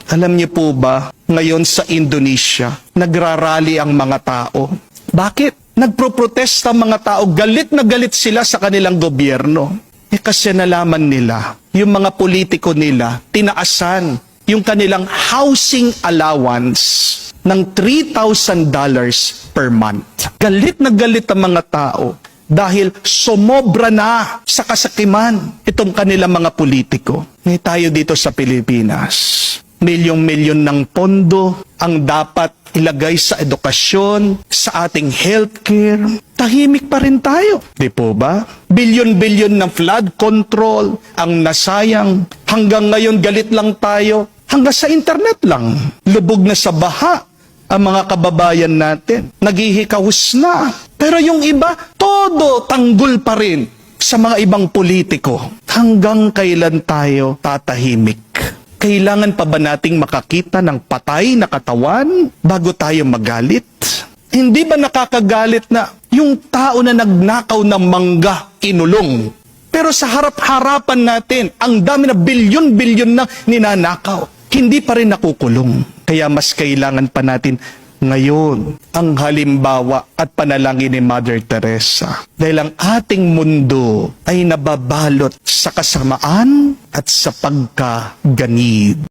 Alam niyo po ba, ngayon sa Indonesia, nagrarally ang mga tao. Bakit? Nagproprotesta ang mga tao, galit na galit sila sa kanilang gobyerno. Kasi nalaman nila, yung mga politiko nila, tinaasan yung kanilang housing allowance ng $3,000 per month. Galit na galit ang mga tao dahil sumobra na sa kasakiman itong kanilang mga politiko. May tayo dito sa Pilipinas. Milyong-milyon ng pondo ang dapat ilagay sa edukasyon, sa ating healthcare. Tahimik pa rin tayo. Di po ba? Bilyon-bilyon ng flood control ang nasayang. Hanggang ngayon galit lang tayo. Hanggang sa internet lang. Lubog na sa baha ang mga kababayan natin. Naghihikahus na. Pero yung iba, todo tanggol pa rin sa mga ibang politiko. Hanggang kailan tayo tatahimik? Kailangan pa ba nating makakita ng patay na katawan bago tayo magalit? Hindi ba nakakagalit na yung tao na nagnakaw ng mangga, kinulong? Pero sa harap-harapan natin, ang dami na bilyon-bilyon na ninanakaw. Hindi pa rin nakukulong. Kaya mas kailangan pa natin ngayon ang halimbawa at panalangin ni Mother Teresa. Dahil ang ating mundo ay nababalot sa kasamaan at sa pagkaganid.